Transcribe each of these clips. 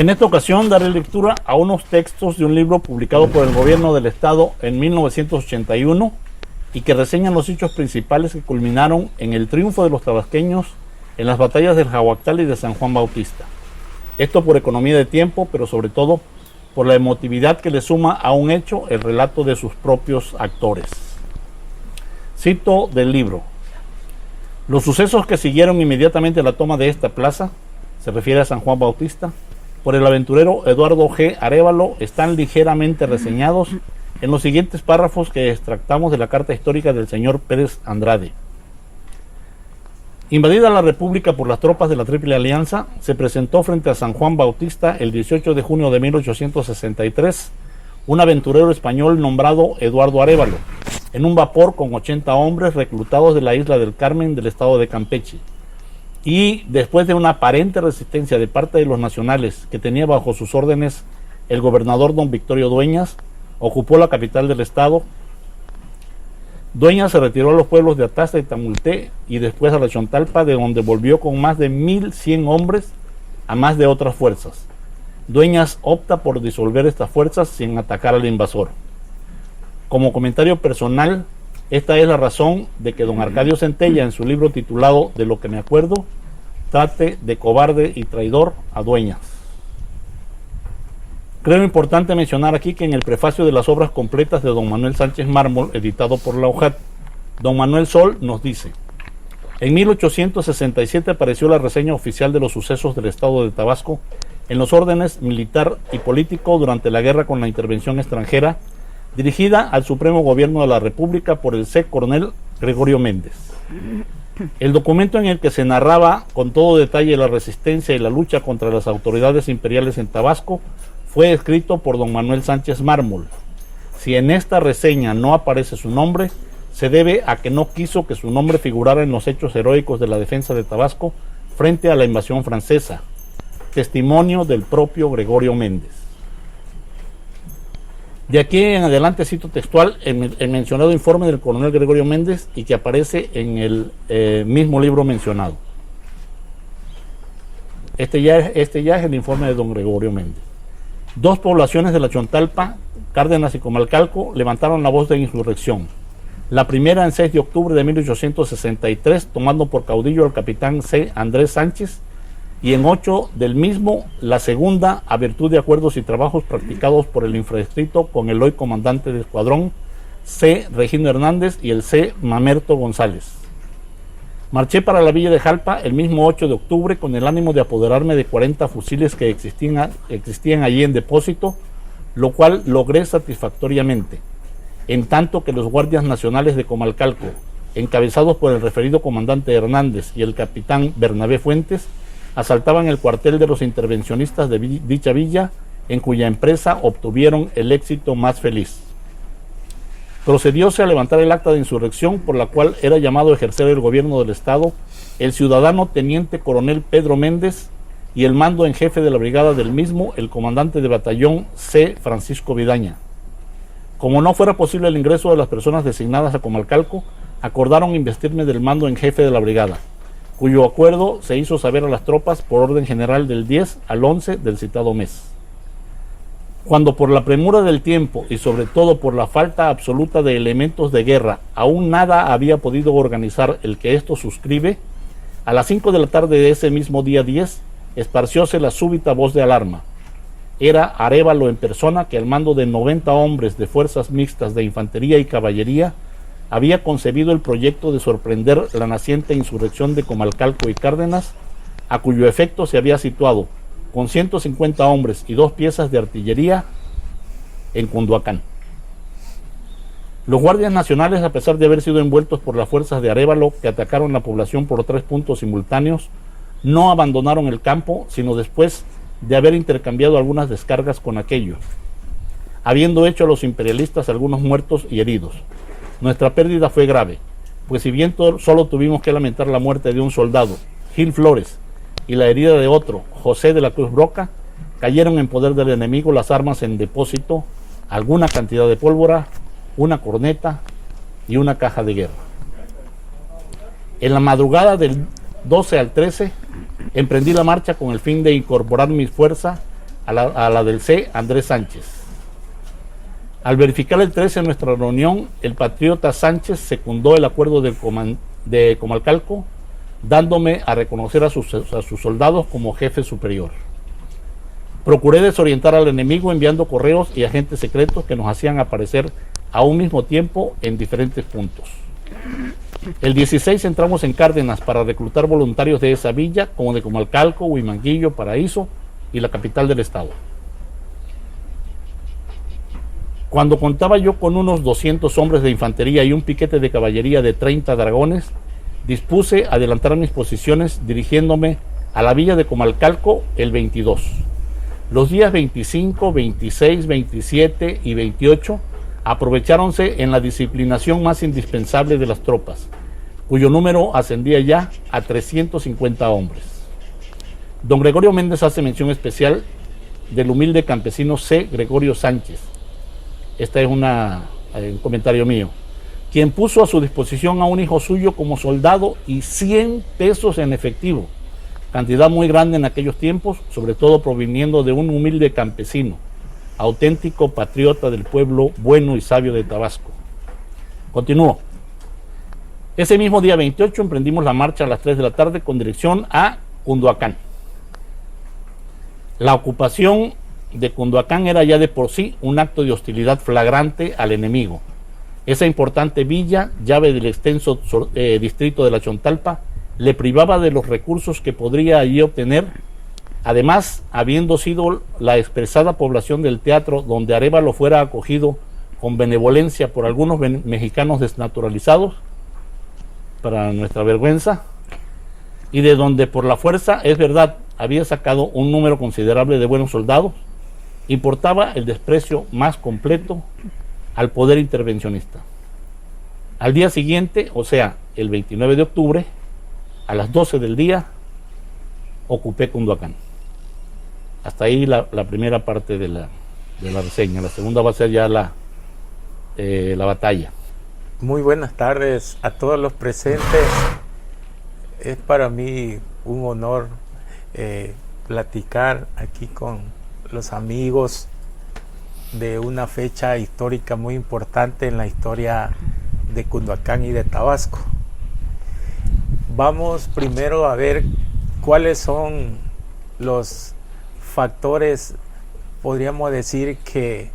En esta ocasión daré lectura a unos textos de un libro publicado por el gobierno del estado en 1981 y que reseñan los hechos principales que culminaron en el triunfo de los tabasqueños en las batallas del Jaguactal y de San Juan Bautista. Esto por economía de tiempo, pero sobre todo por la emotividad que le suma a un hecho el relato de sus propios actores. Cito del libro: los sucesos que siguieron inmediatamente a la toma de esta plaza, se refiere a San Juan Bautista, por el aventurero Eduardo G. Arévalo, están ligeramente reseñados en los siguientes párrafos que extractamos de la carta histórica del señor Pérez Andrade. Invadida la República por las tropas de la Triple Alianza, se presentó frente a San Juan Bautista el 18 de junio de 1863 un aventurero español nombrado Eduardo Arévalo, en un vapor con 80 hombres reclutados de la isla del Carmen del estado de Campeche. Y después de una aparente resistencia de parte de los nacionales que tenía bajo sus órdenes el gobernador don Victorio Dueñas, ocupó la capital del estado. Dueñas se retiró a los pueblos de Ataza y Tamulté y después a la Chontalpa, de donde volvió con más de 1,100 hombres a más de otras fuerzas. Dueñas opta por disolver estas fuerzas sin atacar al invasor. Como comentario personal, esta es la razón de que don Arcadio Centella, en su libro titulado De lo que me acuerdo, trate de cobarde y traidor a Dueñas. Creo importante mencionar aquí que en el prefacio de las obras completas de don Manuel Sánchez Mármol, editado por la UJAT, don Manuel Sol nos dice: en 1867 apareció la reseña oficial de los sucesos del estado de Tabasco en los órdenes militar y político durante la guerra con la intervención extranjera, dirigida al Supremo Gobierno de la República por el C. Coronel Gregorio Méndez. El documento, en el que se narraba con todo detalle la resistencia y la lucha contra las autoridades imperiales en Tabasco, fue escrito por don Manuel Sánchez Mármol. Si en esta reseña no aparece su nombre, se debe a que no quiso que su nombre figurara en los hechos heroicos de la defensa de Tabasco frente a la invasión francesa. Testimonio del propio Gregorio Méndez. De aquí en adelante cito textual el mencionado informe del coronel Gregorio Méndez y que aparece en el mismo libro mencionado. Este ya es el informe de don Gregorio Méndez. Dos poblaciones de la Chontalpa, Cárdenas y Comalcalco, levantaron la voz de insurrección. La primera en 6 de octubre de 1863, tomando por caudillo al capitán C. Andrés Sánchez, y en 8 del mismo, la segunda, a virtud de acuerdos y trabajos practicados por el infradistrito con el hoy comandante de escuadrón, C. Regino Hernández, y el C. Mamerto González. Marché para la villa de Jalpa el mismo 8 de octubre con el ánimo de apoderarme de 40 fusiles que existían allí en depósito, lo cual logré satisfactoriamente, en tanto que los guardias nacionales de Comalcalco, encabezados por el referido comandante Hernández y el capitán Bernabé Fuentes, asaltaban el cuartel de los intervencionistas de dicha villa, en cuya empresa obtuvieron el éxito más feliz. Procedióse a levantar el acta de insurrección por la cual era llamado a ejercer el gobierno del estado el ciudadano teniente coronel Pedro Méndez y el mando en jefe de la brigada del mismo el comandante de batallón C. Francisco Vidaña. Como no fuera posible el ingreso de las personas designadas a Comalcalco, acordaron investirme del mando en jefe de la brigada, cuyo acuerdo se hizo saber a las tropas por orden general del 10 al 11 del citado mes. Cuando por la premura del tiempo y sobre todo por la falta absoluta de elementos de guerra aún nada había podido organizar el que esto suscribe, a las 5 de la tarde de ese mismo día 10 esparcióse la súbita voz de alarma. Era Arévalo en persona, que al mando de 90 hombres de fuerzas mixtas de infantería y caballería había concebido el proyecto de sorprender la naciente insurrección de Comalcalco y Cárdenas, a cuyo efecto se había situado con 150 hombres y 2 piezas de artillería en Cunduacán. Los guardias nacionales, a pesar de haber sido envueltos por las fuerzas de Arévalo, que atacaron la población por 3 puntos simultáneos, no abandonaron el campo, sino después de haber intercambiado algunas descargas con aquellos, habiendo hecho a los imperialistas algunos muertos y heridos. Nuestra pérdida fue grave, pues si bien solo tuvimos que lamentar la muerte de un soldado, Gil Flores, y la herida de otro, José de la Cruz Broca, cayeron en poder del enemigo las armas en depósito, alguna cantidad de pólvora, una corneta y una caja de guerra. En la madrugada del 12 al 13, emprendí la marcha con el fin de incorporar mi fuerza a la del C. Andrés Sánchez. Al verificar el 13 en nuestra reunión, el patriota Sánchez secundó el acuerdo de Comalcalco, dándome a reconocer a sus soldados como jefe superior. Procuré desorientar al enemigo enviando correos y agentes secretos que nos hacían aparecer a un mismo tiempo en diferentes puntos. El 16 entramos en Cárdenas para reclutar voluntarios de esa villa, como de Comalcalco, Huimanguillo, Paraíso y la capital del estado. Cuando contaba yo con unos 200 hombres de infantería y un piquete de caballería de 30 dragones, dispuse a adelantar mis posiciones dirigiéndome a la villa de Comalcalco el 22. Los días 25, 26, 27 y 28 aprovecháronse en la disciplinación más indispensable de las tropas, cuyo número ascendía ya a 350 hombres. Don Gregorio Méndez hace mención especial del humilde campesino C. Gregorio Sánchez. Este es un comentario mío, quien puso a su disposición a un hijo suyo como soldado y 100 pesos en efectivo, cantidad muy grande en aquellos tiempos, sobre todo proviniendo de un humilde campesino, auténtico patriota del pueblo bueno y sabio de Tabasco. Continúo. Ese mismo día 28 emprendimos la marcha a las 3 de la tarde con dirección a Cunduacán. La ocupación de Cunduacán era ya de por sí un acto de hostilidad flagrante al enemigo. Esa importante villa, llave del extenso distrito de la Chontalpa, le privaba de los recursos que podría allí obtener. Además, habiendo sido la expresada población del teatro donde Arévalo fuera acogido con benevolencia por algunos mexicanos desnaturalizados, para nuestra vergüenza, y de donde por la fuerza, es verdad, había sacado un número considerable de buenos soldados, importaba el desprecio más completo al poder intervencionista. Al día siguiente, o sea, el 29 de octubre, a las 12 del día, ocupé Cunduacán. Hasta ahí la primera parte de la reseña. La segunda va a ser ya la batalla. Muy buenas tardes a todos los presentes. Es para mí un honor platicar aquí con los amigos de una fecha histórica muy importante en la historia de Cunduacán y de Tabasco. Vamos primero a ver cuáles son los factores, podríamos decir, que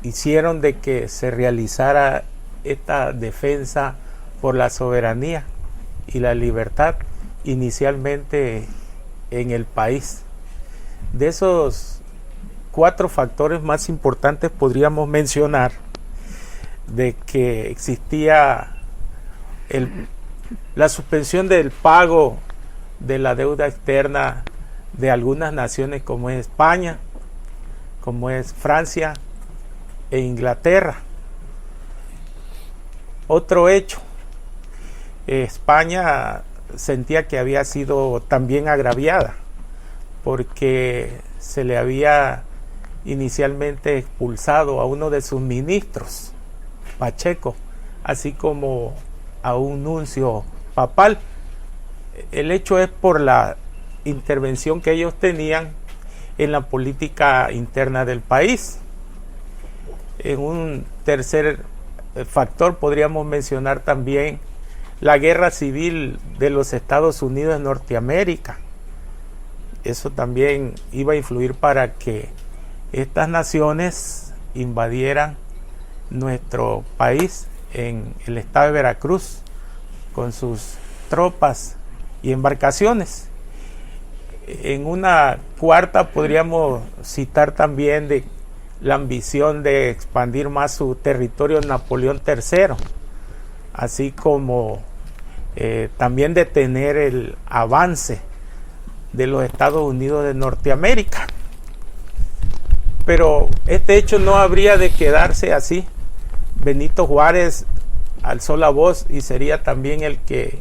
hicieron de que se realizara esta defensa por la soberanía y la libertad inicialmente en el país. De esos 4 factores más importantes podríamos mencionar de que existía la suspensión del pago de la deuda externa de algunas naciones como es España, como es Francia e Inglaterra. Otro hecho, España sentía que había sido también agraviada porque se le había inicialmente expulsado a uno de sus ministros, Pacheco, así como a un nuncio papal. El hecho es por la intervención que ellos tenían en la política interna del país. En un tercer factor podríamos mencionar también la guerra civil de los Estados Unidos en Norteamérica. Eso también iba a influir para que estas naciones invadieran nuestro país en el estado de Veracruz con sus tropas y embarcaciones. En una cuarta podríamos citar también de la ambición de expandir más su territorio Napoleón III, así como también detener el avance de los Estados Unidos de Norteamérica. Pero este hecho no habría de quedarse así. Benito Juárez alzó la voz y sería también el que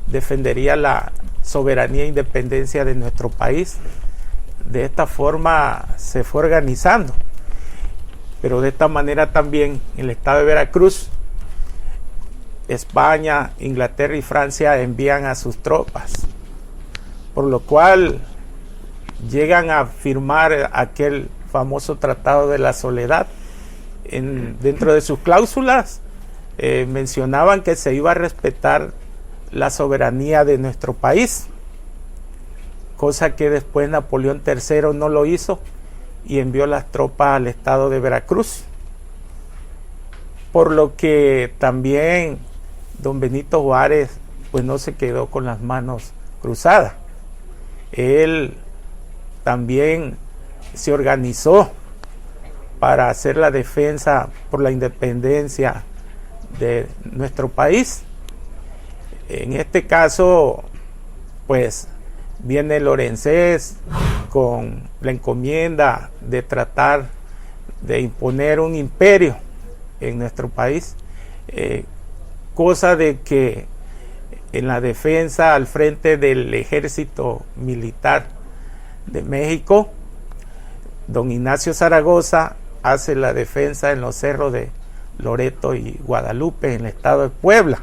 defendería la soberanía e independencia de nuestro país. De esta forma se fue organizando. Pero de esta manera también en el estado de Veracruz, España, Inglaterra y Francia envían a sus tropas. Por lo cual llegan a firmar aquel famoso Tratado de la Soledad. Dentro de sus cláusulas mencionaban que se iba a respetar la soberanía de nuestro país, cosa que después Napoleón III no lo hizo y envió las tropas al estado de Veracruz, por lo que también don Benito Juárez pues no se quedó con las manos cruzadas. Él también se organizó para hacer la defensa por la independencia de nuestro país. En este caso, pues viene Lorenzés con la encomienda de tratar de imponer un imperio en nuestro país, cosa de que en la defensa al frente del ejército militar de México, don Ignacio Zaragoza hace la defensa en los cerros de Loreto y Guadalupe, en el estado de Puebla,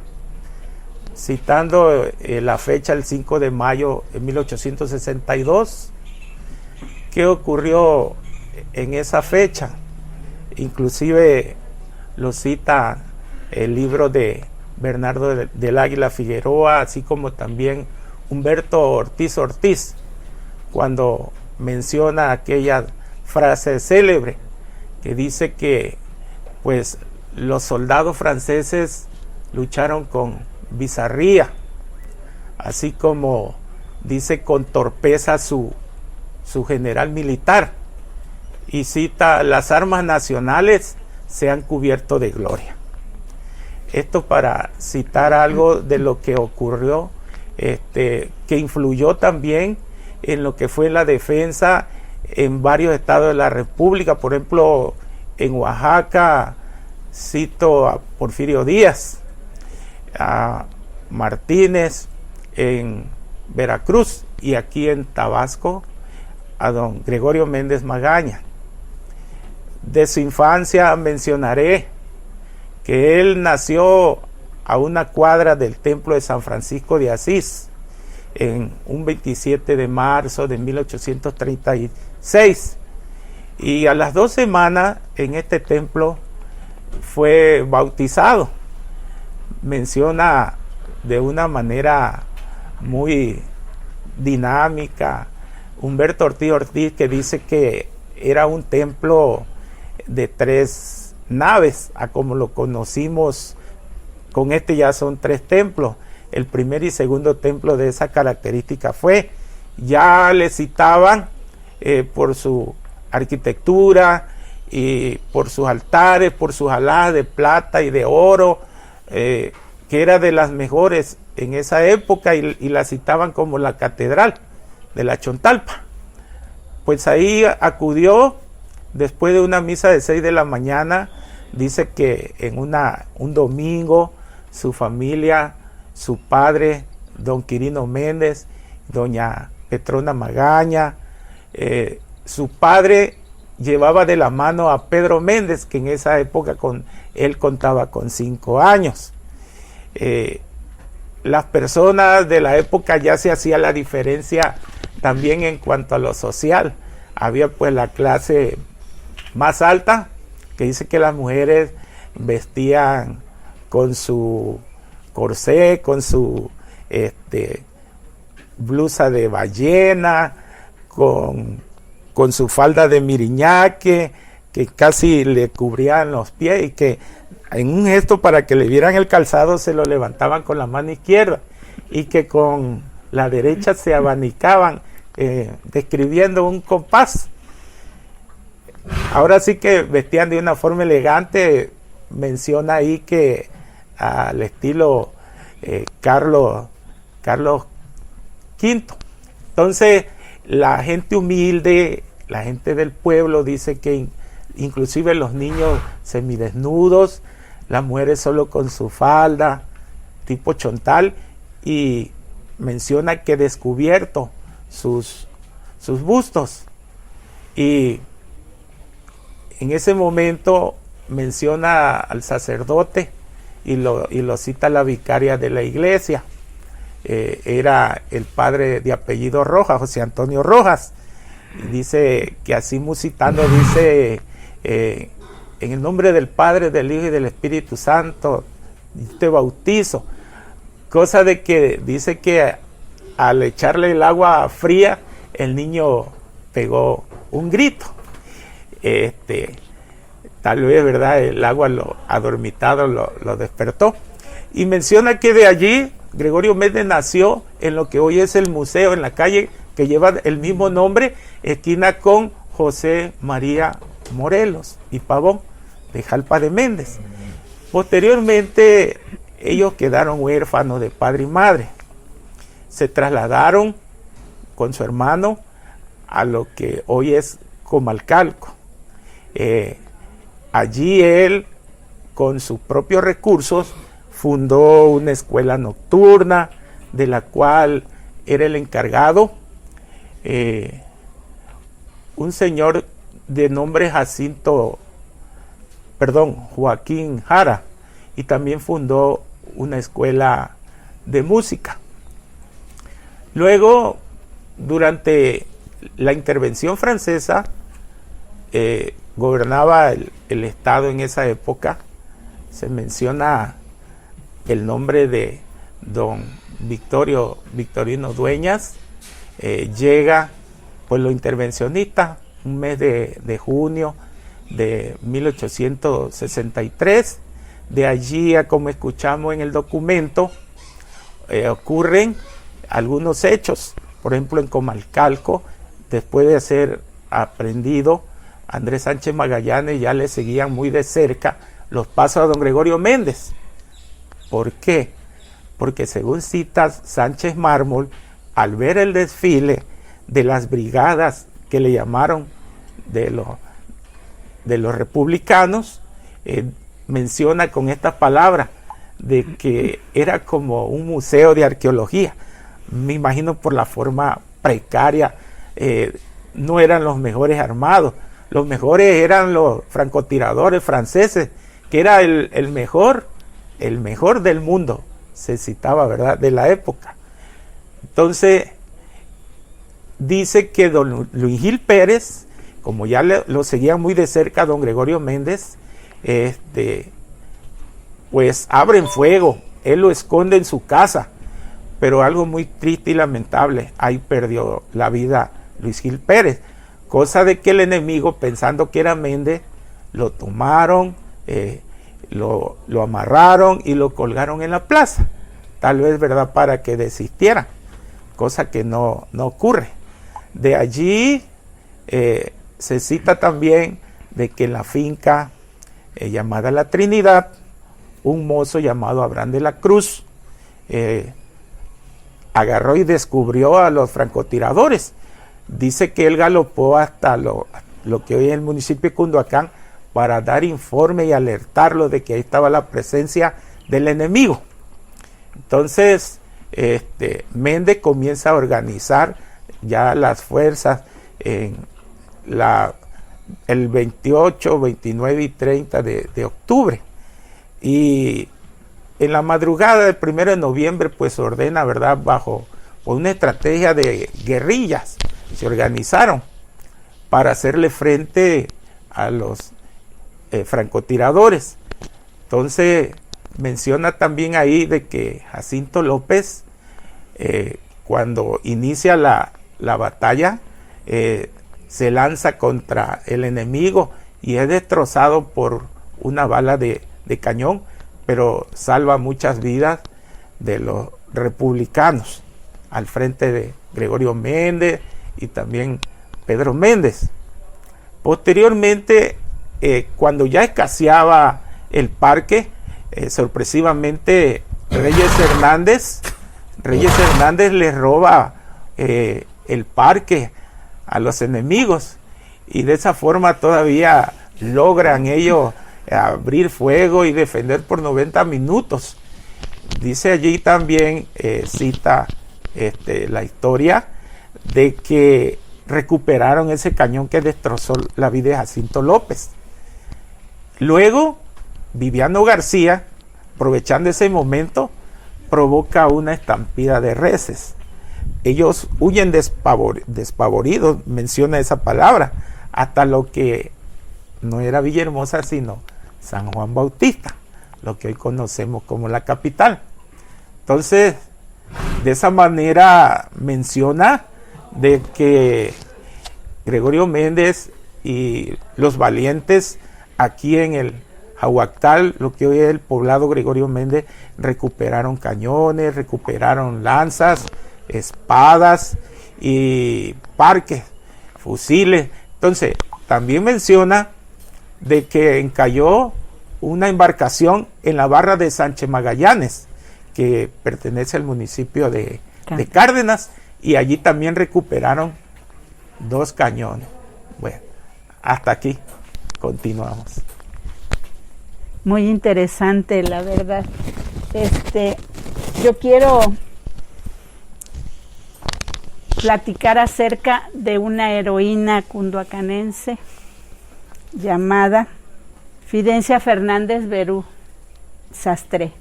citando la fecha el 5 de mayo de 1862. ¿Qué ocurrió en esa fecha? Inclusive lo cita el libro de Bernardo del Águila Figueroa, así como también Humberto Ortiz, cuando menciona aquella frase célebre que dice que pues los soldados franceses lucharon con bizarría, así como dice con torpeza su general militar, y cita: las armas nacionales se han cubierto de gloria. Esto para citar algo de lo que ocurrió, que influyó también en lo que fue la defensa en varios estados de la República. Por ejemplo, en Oaxaca cito a Porfirio Díaz, a Martínez en Veracruz, y aquí en Tabasco a don Gregorio Méndez Magaña. De su infancia mencionaré que él nació a una cuadra del templo de San Francisco de Asís en un 27 de marzo de 1836, y a las 2 semanas en este templo fue bautizado. Menciona de una manera muy dinámica Humberto Ortiz, que dice que era un templo de 3 naves, a como lo conocimos. Con ya son 3 templos. El primer y segundo templo de esa característica fue. Ya le citaban por su arquitectura y por sus altares, por sus alhajas de plata y de oro, que era de las mejores en esa época, y la citaban como la catedral de la Chontalpa. Pues ahí acudió después de una misa de 6 de la mañana. Dice que en un domingo su familia, su padre, don Quirino Méndez, doña Petrona Magaña, su padre llevaba de la mano a Pedro Méndez, que en esa época él contaba con 5 años. Las personas de la época ya se hacía la diferencia también en cuanto a lo social. Había pues la clase más alta, que dice que las mujeres vestían con su corsé, con su blusa de ballena, con su falda de miriñaque, que casi le cubrían los pies, y que en un gesto para que le vieran el calzado se lo levantaban con la mano izquierda, y que con la derecha se abanicaban, describiendo un compás. Ahora sí que vestían de una forma elegante. Menciona ahí que al estilo Carlos V. Entonces la gente humilde, la gente del pueblo, dice que inclusive los niños semidesnudos, las mujeres solo con su falda tipo chontal, y menciona que descubierto sus bustos. Y en ese momento menciona al sacerdote y lo cita la vicaria de la iglesia. Era el padre de apellido Rojas, José Antonio Rojas. Dice que así musitando dice, en el nombre del Padre, del Hijo y del Espíritu Santo, te bautizo. Cosa de que dice que al echarle el agua fría, el niño pegó un grito. Tal vez, ¿verdad?, el agua adormitado lo despertó. Y menciona que de allí Gregorio Méndez nació en lo que hoy es el museo, en la calle que lleva el mismo nombre, esquina con José María Morelos y Pavón, de Jalpa de Méndez. Posteriormente, ellos quedaron huérfanos de padre y madre. Se trasladaron con su hermano a lo que hoy es Comalcalco. Allí él, con sus propios recursos, fundó una escuela nocturna, de la cual era el encargado un señor de nombre Joaquín Jara, y también fundó una escuela de música. Luego, durante la intervención francesa, gobernaba el estado en esa época. Se menciona el nombre de don Victorino Dueñas. Llega pues los intervencionistas un mes de junio de 1863. De allí, como escuchamos en el documento, ocurren algunos hechos. Por ejemplo, en Comalcalco, después de ser aprendido, Andrés Sánchez Magallanes ya le seguían muy de cerca los pasos a don Gregorio Méndez. ¿Por qué? Porque según cita Sánchez Mármol, al ver el desfile de las brigadas que le llamaron de los republicanos, menciona con estas palabras de que era como un museo de arqueología. Me imagino por la forma precaria, no eran los mejores armados, los mejores eran los francotiradores franceses, que era el mejor del mundo, se citaba, ¿verdad?, de la época. Entonces, dice que don Luis Gil Pérez, como ya lo seguía muy de cerca don Gregorio Méndez, pues abren fuego, él lo esconde en su casa, pero algo muy triste y lamentable, ahí perdió la vida Luis Gil Pérez, cosa de que el enemigo, pensando que era Méndez, lo tomaron, lo amarraron y lo colgaron en la plaza, tal vez, ¿verdad?, para que desistiera, cosa que no ocurre. De allí se cita también de que en la finca llamada La Trinidad, un mozo llamado Abraham de la Cruz agarró y descubrió a los francotiradores. Dice que él galopó hasta lo que hoy es el municipio de Cunduacán para dar informe y alertarlo de que ahí estaba la presencia del enemigo. Entonces, Méndez comienza a organizar ya las fuerzas en el 28, 29 y 30 de octubre. Y en la madrugada del 1 de noviembre, pues ordena, ¿verdad?, bajo una estrategia de guerrillas, se organizaron para hacerle frente a los francotiradores. Entonces, menciona también ahí de que Jacinto López, cuando inicia la batalla, se lanza contra el enemigo y es destrozado por una bala de cañón, pero salva muchas vidas de los republicanos al frente de Gregorio Méndez y también Pedro Méndez. Posteriormente, cuando ya escaseaba el parque, sorpresivamente Reyes Hernández le roba el parque a los enemigos y de esa forma todavía logran ellos abrir fuego y defender por 90 minutos. Dice allí también, cita la historia de que recuperaron ese cañón que destrozó la vida de Jacinto López. Luego, Viviano García, aprovechando ese momento, provoca una estampida de reses. ellos huyen despavoridos, menciona esa palabra, hasta lo que no era Villahermosa, sino San Juan Bautista, lo que hoy conocemos como la capital. Entonces, de esa manera menciona de que Gregorio Méndez y los valientes aquí en el Jahuactal, lo que hoy es el poblado Gregorio Méndez, recuperaron cañones, recuperaron lanzas, espadas y parques, fusiles. Entonces, también menciona de que encalló una embarcación en la barra de Sánchez Magallanes, que pertenece al municipio de Cárdenas, y allí también recuperaron 2 cañones. Bueno, hasta aquí continuamos. Muy interesante, la verdad. Yo quiero platicar acerca de una heroína cunduacanense llamada Fidencia Fernández Berú Sastre.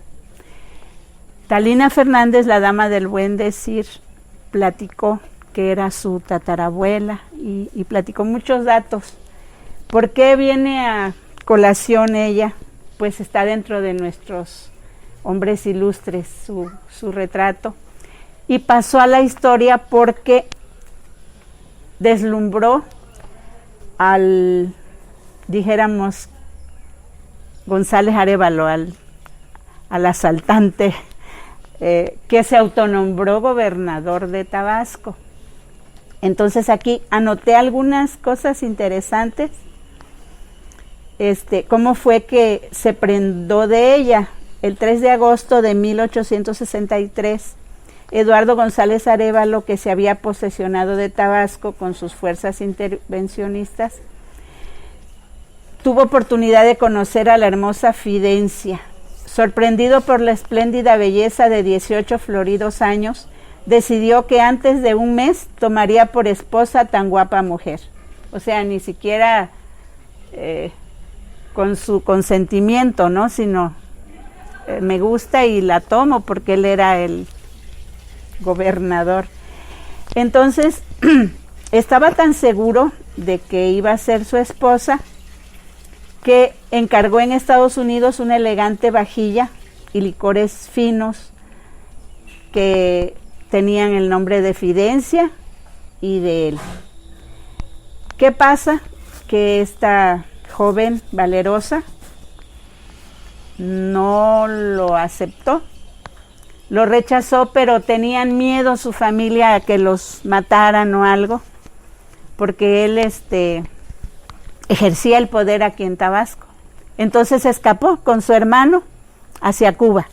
Talina Fernández, la dama del buen decir, platicó que era su tatarabuela y platicó muchos datos. ¿Por qué viene a colación ella? Pues está dentro de nuestros hombres ilustres su retrato, y pasó a la historia porque deslumbró al, dijéramos, González Arévalo, al asaltante que se autonombró gobernador de Tabasco. Entonces aquí anoté algunas cosas interesantes. Cómo fue que se prendó de ella. El 3 de agosto de 1863, Eduardo González Arévalo, que se había posesionado de Tabasco con sus fuerzas intervencionistas, tuvo oportunidad de conocer a la hermosa Fidencia. Sorprendido por la espléndida belleza de 18 floridos años, decidió que antes de un mes tomaría por esposa a tan guapa mujer. O sea, ni siquiera con su consentimiento, ¿no? Sino me gusta y la tomo porque él era el gobernador. Entonces, estaba tan seguro de que iba a ser su esposa que encargó en Estados Unidos una elegante vajilla y licores finos que tenían el nombre de Fidencia y de él. ¿Qué pasa? Que esta joven valerosa no lo aceptó, lo rechazó, pero tenían miedo su familia a que los mataran o algo, porque él ejercía el poder aquí en Tabasco. Entonces escapó con su hermano hacia Cuba.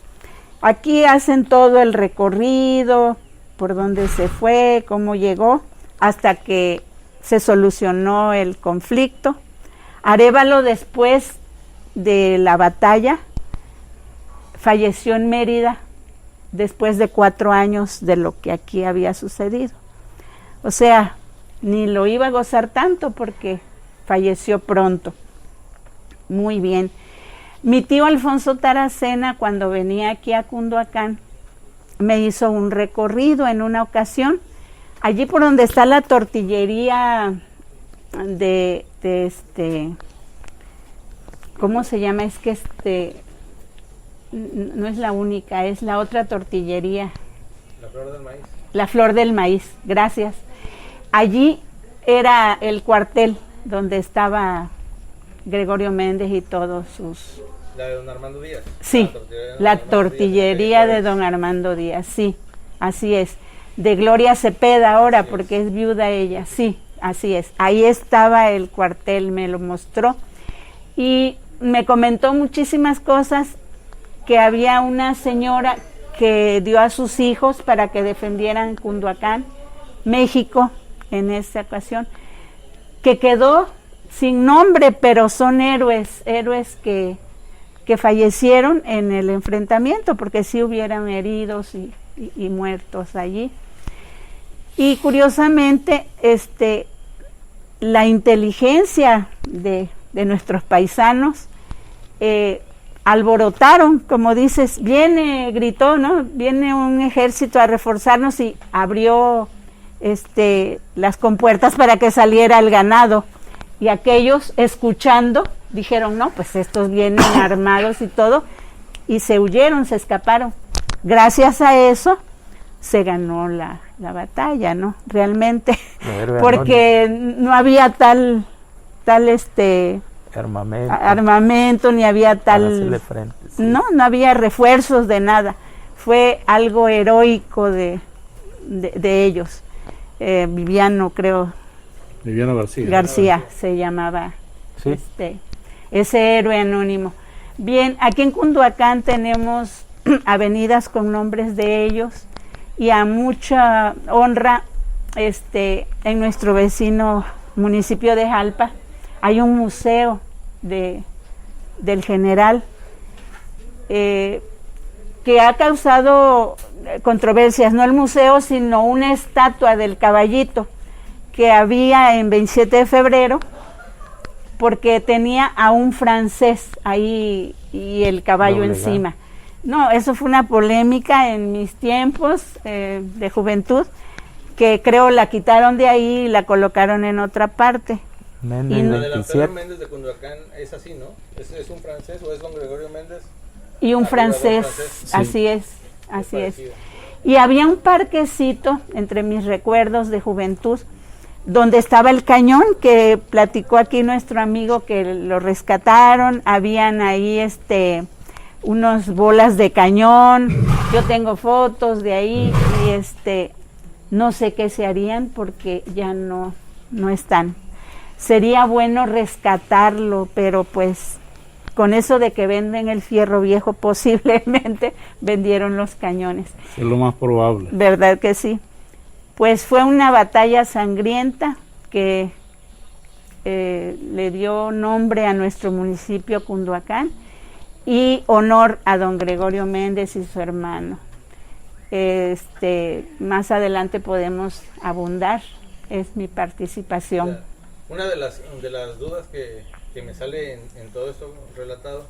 Aquí hacen todo el recorrido, por dónde se fue, cómo llegó, hasta que se solucionó el conflicto. Arévalo, después de la batalla, falleció en Mérida después de 4 años de lo que aquí había sucedido. O sea, ni lo iba a gozar tanto porque falleció pronto. Muy bien. Mi tío Alfonso Taracena, cuando venía aquí a Cunduacán, me hizo un recorrido en una ocasión, allí por donde está la tortillería de ¿cómo se llama? Es que no es la única, es la otra tortillería. La Flor del Maíz. La Flor del Maíz, gracias. Allí era el cuartel donde estaba Gregorio Méndez y todos sus... ¿La de don Armando Díaz? Sí, la tortillería de don Armando Díaz, sí, así es. De Gloria Cepeda ahora, porque es viuda ella, sí, así es. Ahí estaba el cuartel, me lo mostró y me comentó muchísimas cosas, que había una señora que dio a sus hijos para que defendieran Cunduacán, México, en esta ocasión, que quedó sin nombre, pero son héroes que fallecieron en el enfrentamiento, porque sí hubieran heridos y muertos allí. Y curiosamente, la inteligencia de nuestros paisanos alborotaron, como dices, gritó, ¿no? Viene un ejército a reforzarnos y abrió las compuertas para que saliera el ganado. Y aquellos, escuchando, dijeron, no, pues estos vienen armados y todo, y se huyeron, se escaparon. Gracias a eso se ganó la batalla, ¿no? Realmente, porque no había tal armamento, ni había tal frente, sí. No había refuerzos de nada. Fue algo heroico de ellos. Viviano García se llamaba, ¿sí? Ese héroe anónimo. Bien, aquí en Cunduacán tenemos avenidas con nombres de ellos, y a mucha honra en nuestro vecino municipio de Jalpa hay un museo del general que ha causado controversias, no el museo, sino una estatua del caballito que había en 27 de febrero, porque tenía a un francés ahí y el caballo encima. No, eso fue una polémica en mis tiempos de juventud, que creo la quitaron de ahí y la colocaron en otra parte. Méndez, la de la Pedro Méndez de Cunduacán es así, ¿no? ¿Es un francés o es don Gregorio Méndez? Y un francés, sí. Así es. Y había un parquecito entre mis recuerdos de juventud, donde estaba el cañón que platicó aquí nuestro amigo, que lo rescataron. Habían ahí unos bolas de cañón, yo tengo fotos de ahí, y no sé qué se harían porque ya no están. Sería bueno rescatarlo, pero pues con eso de que venden el fierro viejo, posiblemente vendieron los cañones. Es lo más probable. ¿Verdad que sí? Pues fue una batalla sangrienta que le dio nombre a nuestro municipio Cunduacán y honor a don Gregorio Méndez y su hermano. Más adelante podemos abundar, es mi participación. Una de las dudas que me sale en todo esto relatado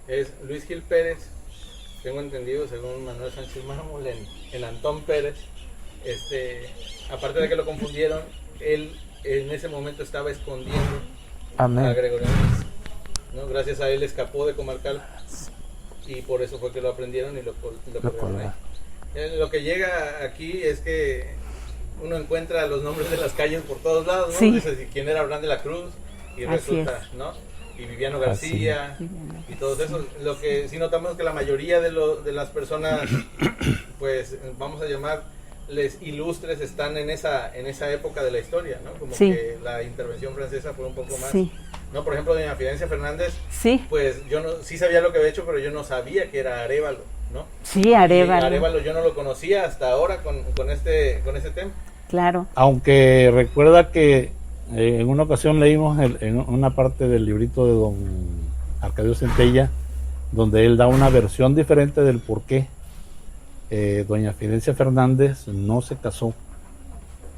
es Luis Gil Pérez, tengo entendido según Manuel Sánchez Mármol en Antón Pérez. Aparte de que lo confundieron, él en ese momento estaba escondiendo a Gregorio Méndez, ¿no? Gracias a él escapó de Comarcal y por eso fue que lo aprendieron y lo corrieron ahí. Lo que llega aquí es que uno encuentra los nombres de las calles por todos lados, ¿no? Sí. Dice quién era Hernán de la Cruz y resulta, ¿no? Y Viviano García y todos esos. Lo que sí notamos es que la mayoría de las personas, pues vamos a llamarles ilustres, están en esa época de la historia, ¿no? Como que la intervención francesa fue un poco más, ¿no? Por ejemplo, doña Fidencia Fernández, pues yo sí sabía lo que había hecho, pero yo no sabía que era Arévalo, ¿no? Sí, Arévalo. Arévalo yo no lo conocía hasta ahora con este tema. Claro. Aunque recuerda que en una ocasión leímos en una parte del librito de don Arcadio Centella, donde él da una versión diferente del por qué doña Fidencia Fernández no se casó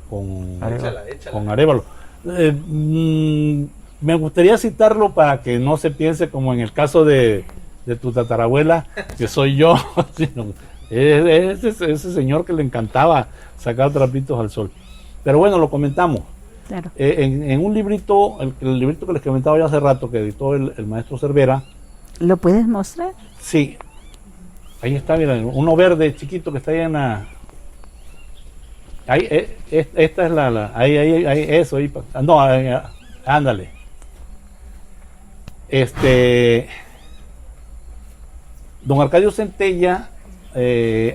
con Arévalo. Me gustaría citarlo para que no se piense como en el caso de tu tatarabuela, que soy yo, sino ese señor que le encantaba sacar trapitos al sol. Pero bueno, lo comentamos. Claro. En un librito, el librito que les comentaba ya hace rato, que editó el maestro Cervera. ¿Lo puedes mostrar? Sí. Ahí está, mira, uno verde chiquito que está ahí en la... Ahí, esta es ahí, eso, ahí, no, ándale. Don Arcadio Centella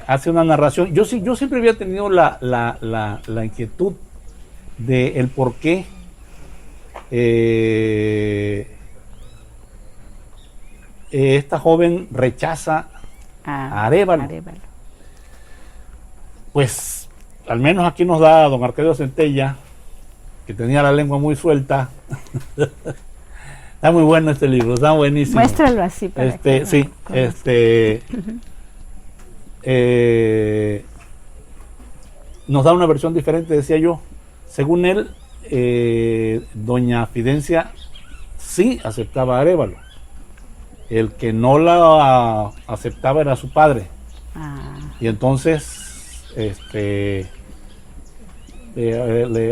hace una narración. Yo siempre había tenido la inquietud de el por qué esta joven rechaza a Arévalo. Pues al menos aquí nos da don Arcadio Centella, que tenía la lengua muy suelta. Está muy bueno este libro, está buenísimo. Muéstralo así para que sí, nos da una versión diferente, decía yo. Según él, doña Fidencia sí aceptaba a Arévalo, El que no la aceptaba era su padre. Ah, Y entonces le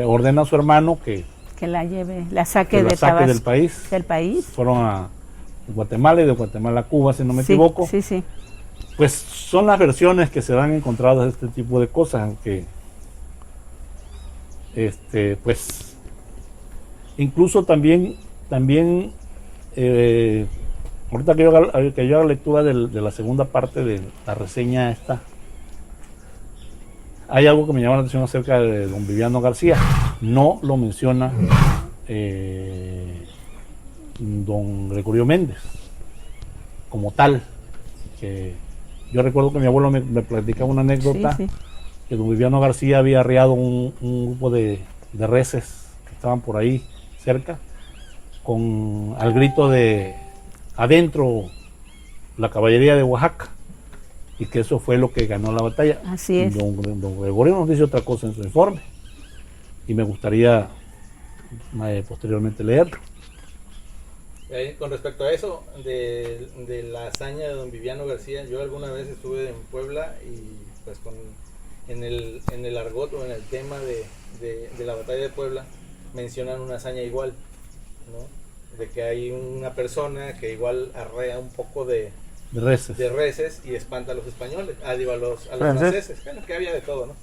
ordena a su hermano que que la lleve, la saque la de saque Tabasco. del país. Del país. Fueron a Guatemala y de Guatemala a Cuba, si no me Sí, equivoco. Sí, sí. Pues son las versiones que se han encontrado de este tipo de cosas, aunque pues incluso también ahorita que yo haga lectura de la segunda parte de la reseña esta, hay algo que me llama la atención acerca de don Viviano García. No lo menciona don Gregorio Méndez como tal. Que yo recuerdo que mi abuelo me platicaba una anécdota, Sí, sí. que don Viviano García había arriado un grupo de reses que estaban por ahí cerca, con al grito de adentro la caballería de Oaxaca, y que eso fue lo que ganó la batalla. Así es. Don Gregorio nos dice otra cosa en su informe, y me gustaría posteriormente leerlo. Con respecto a eso, de la hazaña de don Viviano García, yo alguna vez estuve en Puebla y pues en el argot o en el tema de la batalla de Puebla mencionan una hazaña igual, ¿no? De que hay una persona que igual arrea un poco de reses y espanta a los españoles, digo a los franceses, bueno, que había de todo, ¿no?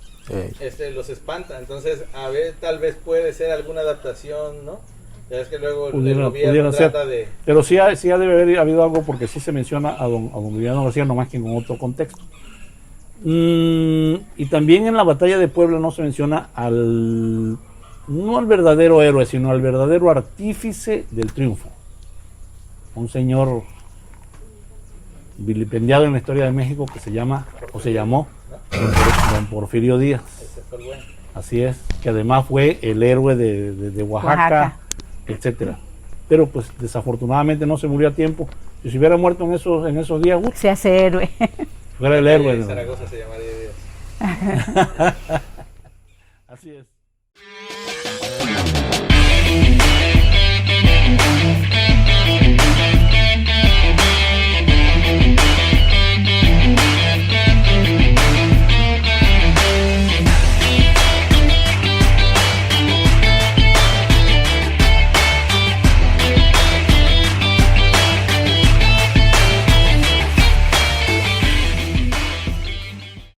Los espanta, entonces a ver, tal vez puede ser alguna adaptación, ¿no? Ya es que luego el gobierno trata de... Pero sí ha de haber habido algo, porque sí se menciona a don Viviano García, nomás que en otro contexto. Y también en la batalla de Puebla no se menciona no al verdadero héroe, sino al verdadero artífice del triunfo. Un señor vilipendiado en la historia de México que se llamó don Porfirio Díaz. Ese fue el bueno. Así es, que además fue el héroe de Oaxaca, etcétera. Pero pues desafortunadamente no se murió a tiempo. Si se hubiera muerto en esos días, Se hace héroe. fuera el héroe. Zaragoza se llamaría Díaz. Así es.